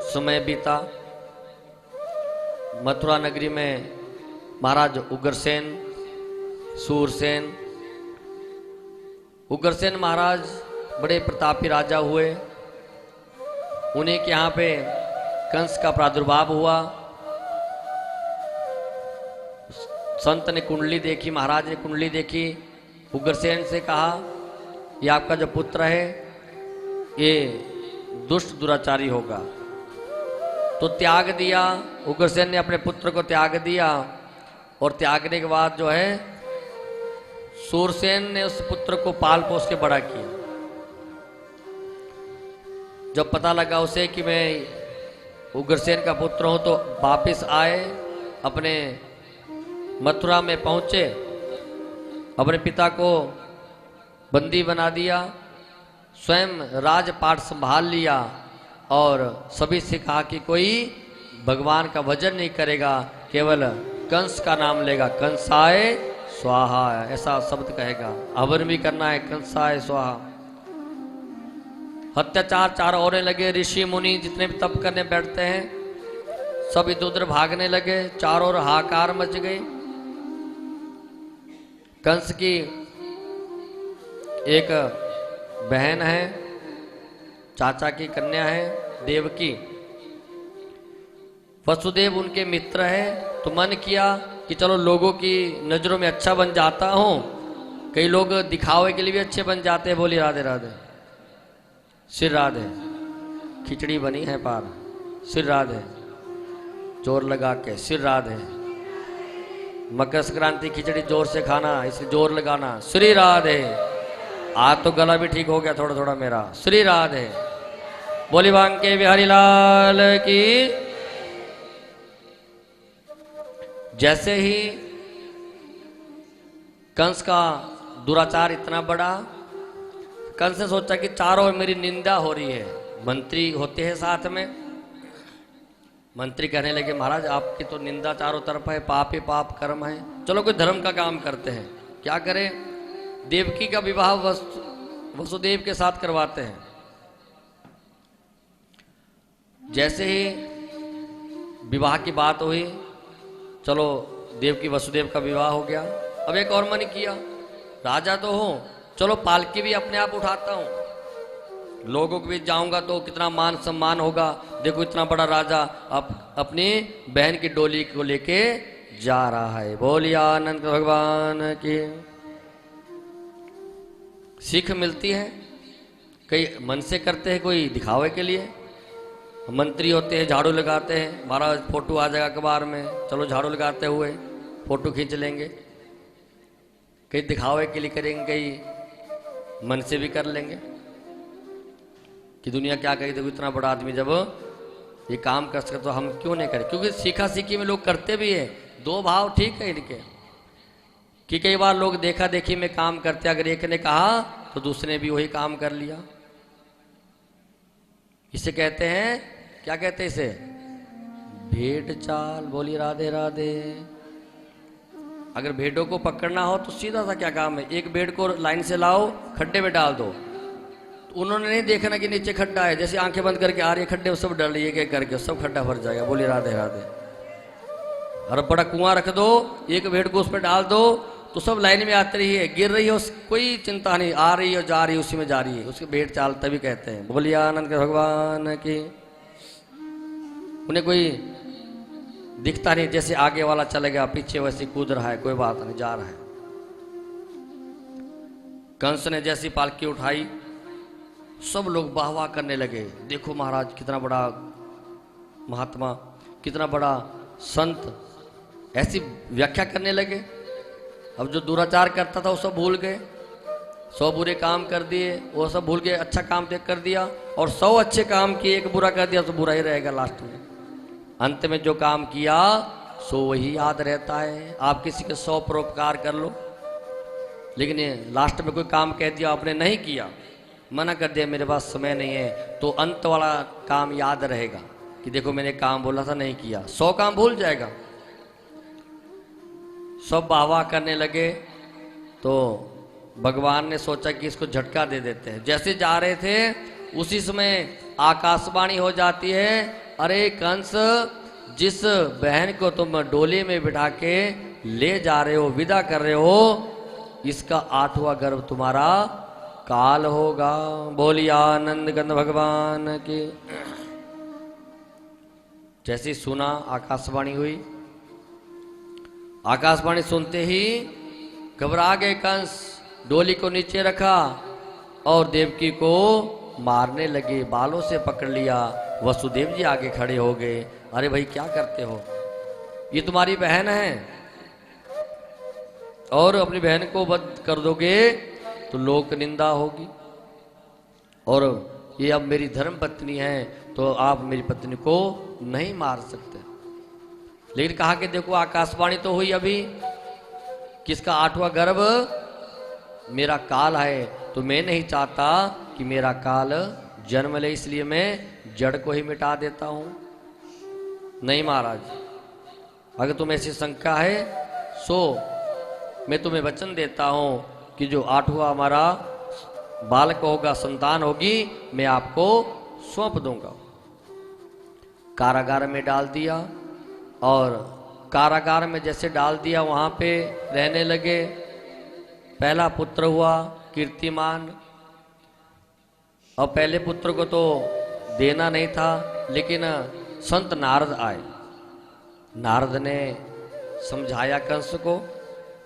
समय बीता। मथुरा नगरी में महाराज उग्रसेन, सूरसेन, उग्रसेन महाराज बड़े प्रतापी राजा हुए। उन्हीं के यहाँ पे कंस का प्रादुर्भाव हुआ। संत ने कुंडली देखी, महाराज ने कुंडली देखी, उग्रसेन से कहा ये आपका जो पुत्र है ये दुष्ट दुराचारी होगा। तो त्याग दिया, उग्रसेन ने अपने पुत्र को त्याग दिया। और त्यागने के बाद जो है सूरसेन ने उस पुत्र को पाल पोस के बड़ा किया। जब पता लगा उसे कि मैं उग्रसेन का पुत्र हूं तो वापिस आए, अपने मथुरा में पहुंचे, अपने पिता को बंदी बना दिया, स्वयं राजपाट संभाल लिया और सभी से कहा कि कोई भगवान का भजन नहीं करेगा, केवल कंस का नाम लेगा। कंसाय स्वाहा ऐसा शब्द कहेगा। हवन भी करना है, कंसाय स्वाहा। अत्याचार चार होने लगे। ऋषि मुनि जितने भी तप करने बैठते हैं सब इधर उधर भागने लगे। चारों ओर हाहाकार मच गई। कंस की एक बहन है, चाचा की कन्या है देवकी। वसुदेव उनके मित्र है। तो मन किया कि चलो लोगों की नजरों में अच्छा बन जाता हूं। कई लोग दिखावे के लिए भी अच्छे बन जाते हैं। बोली राधे राधे। सिर राधे। खिचड़ी बनी है पार। सिर राधे। जोर लगा के सिर राधे। मकर संक्रांति खिचड़ी जोर से खाना, इसलिए जोर लगाना। श्री राधे। आज तो गला भी ठीक हो गया थोड़ा थोड़ा मेरा। श्री राधे। बोली बांके बिहारी लाल की। जैसे ही कंस का दुराचार इतना बड़ा, कंस ने सोचा कि चारों ओर मेरी निंदा हो रही है। मंत्री होते हैं साथ में। मंत्री कहने लगे महाराज आपकी तो निंदा चारों तरफ है, पाप ही पाप कर्म है। चलो कोई धर्म का काम करते हैं। क्या करें? देवकी का विवाह वसुदेव के साथ करवाते हैं। जैसे ही विवाह की बात हुई, चलो देवकी वसुदेव का विवाह हो गया। अब एक और मन किया, राजा तो हो, चलो पालकी भी अपने आप उठाता हूं। लोगों के बीच जाऊंगा तो कितना मान सम्मान होगा। देखो इतना बड़ा राजा अपनी बहन की डोली को लेके जा रहा है। बोलिए आनंद भगवान की। सीख मिलती है। कई मन से करते हैं, कोई दिखावे के लिए। मंत्री होते हैं, झाड़ू लगाते हैं, महाराज फोटो आ जाएगा अखबार में, चलो झाड़ू लगाते हुए फोटो खींच लेंगे। कई दिखावे के लिए करेंगे, कई मन से भी कर लेंगे कि दुनिया क्या कहेगी। देखो इतना बड़ा आदमी जब ये काम कर सकते तो हम क्यों नहीं करें। क्योंकि सीखा सीखी में लोग करते भी है। दो भाव ठीक है इनके कि कई बार लोग देखा देखी में काम करते। अगर एक ने कहा तो दूसरे ने भी वही काम कर लिया। इसे कहते हैं, क्या कहते हैं इसे? भेड़ चाल। बोली राधे राधे। अगर भेड़ों को पकड़ना हो तो सीधा सा क्या काम है, एक भेड़ को लाइन से लाओ, खड्डे में डाल दो। तो उन्होंने नहीं देखना कि नीचे खड्डा है। जैसे आंखें बंद करके आ रही है खड्डे, सब डाल लिए करके सब खड्डा भर जाएगा। बोली राधे राधे। और बड़ा कुआं रख दो, एक भेड़ को उस पर डाल दो तो सब लाइन में आती रही है, गिर रही है, कोई चिंता नहीं, आ रही है जा रही है, उसी में जा रही है। उसके भेड़ चाल तभी कहते हैं। बोलिए आनंद के भगवान की। उन्हें कोई दिखता नहीं, जैसे आगे वाला चले गया पीछे वैसे कूद रहा है, कोई बात नहीं, जा रहा है। कंस ने जैसी पालकी उठाई, सब लोग वाह वाह करने लगे। देखो महाराज कितना बड़ा महात्मा, कितना बड़ा संत, ऐसी व्याख्या करने लगे। अब जो दुराचार करता था वो सब भूल गए, 100 बुरे काम कर दिए, वो सब भूल गए, अच्छा काम कर दिया। और 100 अच्छे काम किए, एक बुरा कर दिया तो बुरा ही रहेगा लास्ट में। अंत में जो काम किया सो वही याद रहता है। आप किसी के 100 परोपकार कर लो, लेकिन लास्ट में कोई काम कह दिया आपने नहीं किया, मना कर दिया मेरे पास समय नहीं है, तो अंत वाला काम याद रहेगा कि देखो मैंने काम बोला था नहीं किया। 100 काम भूल जाएगा। सब वाह करने लगे तो भगवान ने सोचा कि इसको झटका दे देते हैं। जैसे जा रहे थे उसी समय आकाशवाणी हो जाती है अरे कंस, जिस बहन को तुम डोली में बिठा के ले जा रहे हो, विदा कर रहे हो, इसका 8वां गर्भ तुम्हारा काल होगा। बोलिए आनंद गंध भगवान की। जैसे सुना आकाशवाणी हुई, आकाशवाणी सुनते ही घबरा गए कंस, डोली को नीचे रखा और देवकी को मारने लगे, बालों से पकड़ लिया। वसुदेव जी आगे खड़े हो गए, अरे भाई क्या करते हो, ये तुम्हारी बहन है और अपनी बहन को वध कर दोगे तो लोक निंदा होगी, और ये अब मेरी धर्म पत्नी है तो आप मेरी पत्नी को नहीं मार सकते। लेकिन कहा कि देखो आकाशवाणी तो हुई अभी, किसका 8वां गर्भ मेरा काल है, तो मैं नहीं चाहता कि मेरा काल जन्म ले, इसलिए मैं जड़ को ही मिटा देता हूं। नहीं महाराज, अगर तुम्हें ऐसी शंका है सो मैं तुम्हें वचन देता हूं कि जो 8वां हमारा बालक होगा, संतान होगी, मैं आपको सौंप दूंगा। कारागार में डाल दिया और कारागार में जैसे डाल दिया वहां पे रहने लगे। पहला पुत्र हुआ कीर्तिमान। और पहले पुत्र को तो देना नहीं था, लेकिन संत नारद आए। नारद ने समझाया कंस को,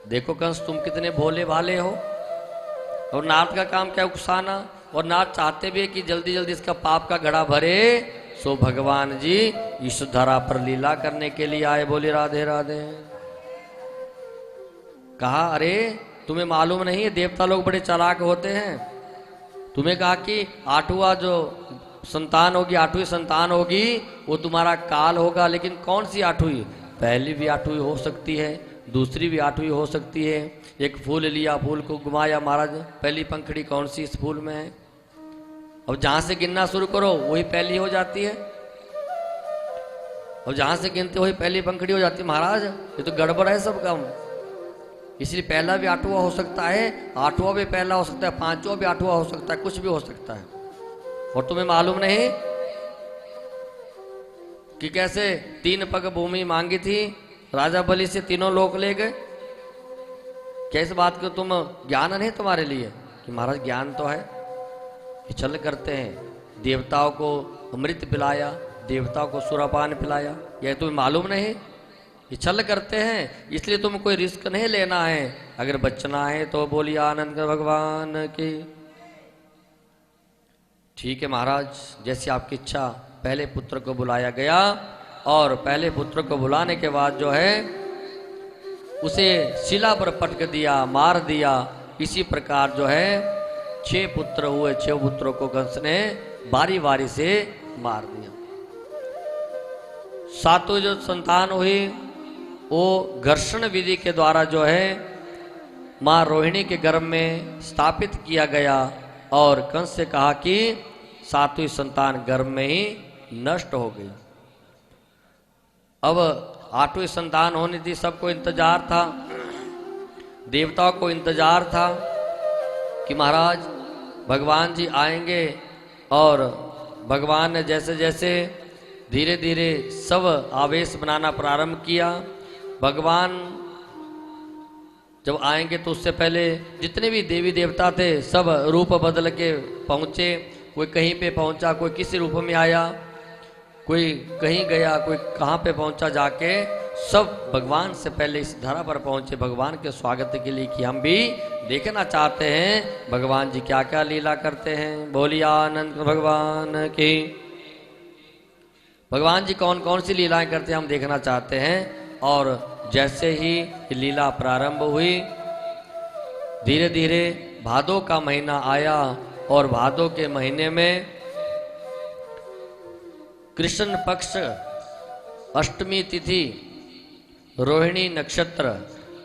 देखो कंस तुम कितने भोले भाले हो, और नारद का काम क्या उकसाना, और नारद चाहते भी है कि जल्दी जल्दी इसका पाप का घड़ा भरे। सो भगवान जी इस धरा पर लीला करने के लिए आए। बोले राधे राधे। कहा अरे तुम्हें मालूम नहीं है, देवता लोग बड़े चालाक होते हैं। तुम्हें कहा कि 8वां जो संतान होगी, 8वीं संतान होगी, वो तुम्हारा काल होगा। लेकिन कौन सी 8वीं? पहली भी 8वीं हो सकती है, दूसरी भी 8वीं हो सकती है। एक फूल लिया, फूल को घुमाया, महाराज पहली पंखड़ी कौन सी इस फूल में है? अब जहां से गिनना शुरू करो वही पहली हो जाती है, और जहां से गिनते वही पहली पंखड़ी हो जाती है। महाराज ये तो गड़बड़ है सब काम। इसलिए पहला भी 8वां हो सकता है, 8वां भी पहला हो सकता है, 5वां भी 8वां हो सकता है, कुछ भी हो सकता है। और तुम्हें मालूम नहीं कि कैसे 3 पग भूमि मांगी थी राजा बलि से, तीनों लोक ले गए? कैसे बात को तुम ज्ञान नहीं तुम्हारे लिए? कि महाराज ज्ञान तो है, ये छल करते हैं। देवताओं को अमृत पिलाया, देवताओं को सुरापान पिलाया, यह तुम्हें मालूम नहीं? ये छल करते हैं, इसलिए तुम कोई रिस्क नहीं लेना है। अगर बचना है तो बोलिए आनंद भगवान की। ठीक है महाराज, जैसी आपकी इच्छा। पहले पुत्र को बुलाया गया, और पहले पुत्र को बुलाने के बाद जो है उसे शिला पर पटक दिया, मार दिया। इसी प्रकार जो है 6 पुत्र हुए, 6 पुत्रों को कंस ने बारी बारी से मार दिया। 7वीं जो संतान हुई वो घर्षण विधि के द्वारा जो है मां रोहिणी के गर्भ में स्थापित किया गया, और कंस से कहा कि 7वीं संतान गर्भ में ही नष्ट हो गई। अब 8वीं संतान होनी थी, सबको इंतजार था, देवताओं को इंतजार था कि महाराज भगवान जी आएंगे। और भगवान ने जैसे जैसे धीरे धीरे सब आवेश बनाना प्रारंभ किया। भगवान जब आएंगे तो उससे पहले जितने भी देवी देवता थे सब रूप बदल के पहुँचे। कोई कहीं पे पहुँचा, कोई किसी रूप में आया, कोई कहीं गया, कोई कहाँ पे पहुँचा, जाके सब भगवान से पहले इस धरा पर पहुँचे भगवान के स्वागत के लिए, कि हम भी देखना चाहते हैं भगवान जी क्या क्या लीला करते हैं। बोलिए आनंद भगवान की। भगवान जी कौन कौन सी लीलाएं करते हैं हम देखना चाहते हैं। और जैसे ही लीला प्रारंभ हुई, धीरे धीरे भादों का महीना आया, और भादों के महीने में कृष्ण पक्ष अष्टमी तिथि, रोहिणी नक्षत्र,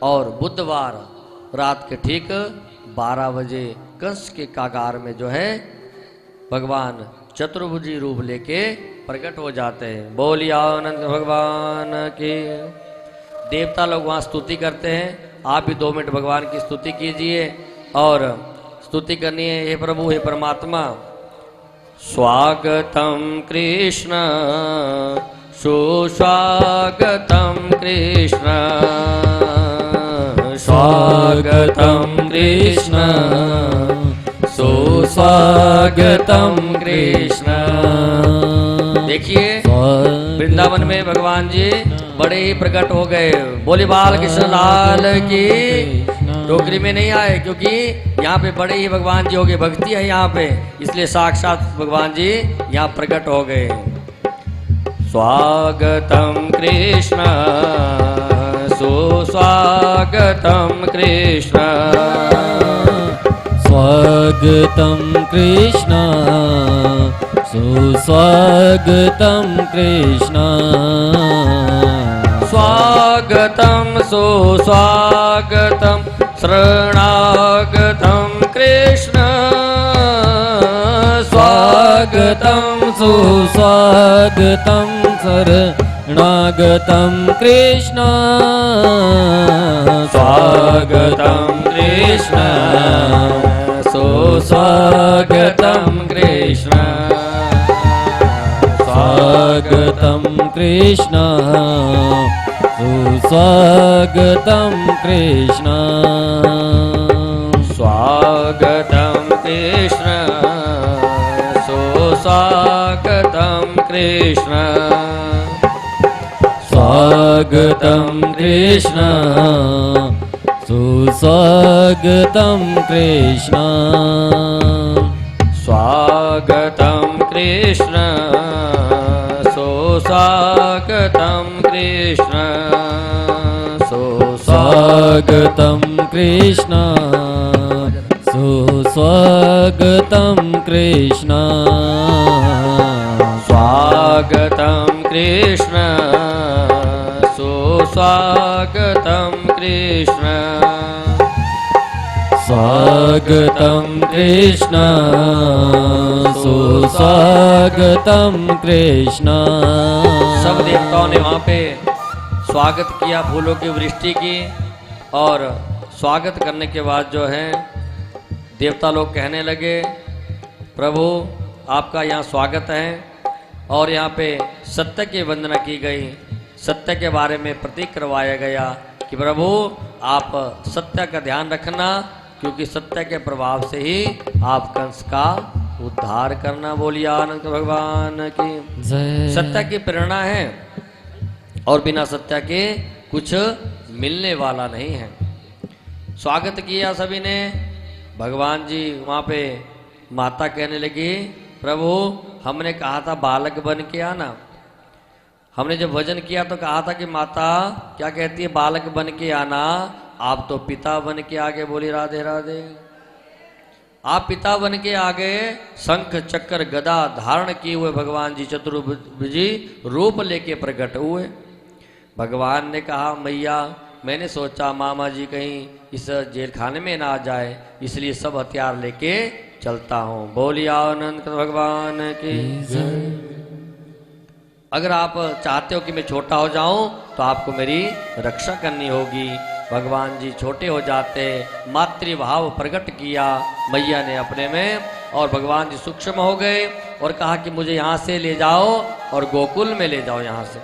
और बुधवार रात के ठीक 12 बजे कंस के कागार में जो है भगवान चतुर्भुजी रूप लेके प्रकट हो जाते हैं। बोलिए आनंद भगवान की। देवता लोग वहाँ स्तुति करते हैं। आप भी 2 मिनट भगवान की स्तुति कीजिए, और स्तुति करनी है, हे प्रभु हे परमात्मा, स्वागतं कृष्ण सुस्वागतं कृष्ण स्वागतं कृष्ण सुस्वागतं कृष्ण। देखिए वृंदावन में भगवान जी बड़े ही प्रकट हो गए। बोले बाल कृष्ण लाल की। टोकरी में नहीं आए, क्योंकि यहाँ पे बड़े ही भगवान जी हो गए, भक्ति है यहाँ पे, इसलिए साक्षात भगवान जी यहाँ प्रकट हो गए। स्वागतं कृष्ण सुस्वागतं कृष्ण स्वागतं कृष्ण सुस्वागतं कृष्ण स्वागतं सुस्वागतं शरणागतं कृष्ण स्वागतं सुस्वागतं शरणागतं कृष्ण स्वागतं कृष्ण सुस्वागतं कृष्ण स्वागतं कृष्ण सुस्वागतं कृष्ण स्वागतं कृष्ण सुस्वागतं कृष्ण स्वागतं कृष्ण सुस्वागतं कृष्ण स्वागतं कृष्ण सुस्वागतं कृष्ण स्वागतं कृष्ण सुस्वागतं कृष्ण स्वागतं कृष्ण सुस्वागतं कृष्ण स्वागतं कृष्ण सुस्वागतं कृष्ण। सब देवताओं ने वहाँ पे स्वागत किया, फूलों की वृष्टि की, और स्वागत करने के बाद जो है देवता लोग कहने लगे प्रभु आपका यहाँ स्वागत है, और यहाँ पे सत्य की वंदना की गई, सत्य के बारे में प्रतीक करवाया गया कि प्रभु आप सत्य का ध्यान रखना, क्योंकि सत्य के प्रभाव से ही आप कंस का उद्धार करना। बोलिए आनंद भगवान की जय। सत्य की प्रेरणा है, और बिना सत्य के कुछ मिलने वाला नहीं है। स्वागत किया सभी ने। भगवान जी वहाँ पे माता कहने लगी प्रभु हमने कहा था बालक बन के आना, हमने जब भजन किया तो कहा था कि माता क्या कहती है, बालक बन के आना, आप तो पिता बन के आगे। बोली राधे राधे। आप पिता बन के आगे शंख चक्र गदा धारण किए हुए भगवान जी चतुर्भुजी रूप लेके प्रकट हुए। भगवान ने कहा मैया मैंने सोचा मामा जी कहीं इस जेल खाने में ना आ जाए, इसलिए सब हथियार लेके चलता हूँ। बोलिए आनंद भगवान की। अगर आप चाहते हो कि मैं छोटा हो जाऊं तो आपको मेरी रक्षा करनी होगी। भगवान जी छोटे हो जाते, मातृभाव प्रकट किया मैया ने अपने में, और भगवान जी सूक्ष्म हो गए और कहा कि मुझे यहाँ से ले जाओ और गोकुल में ले जाओ यहाँ से।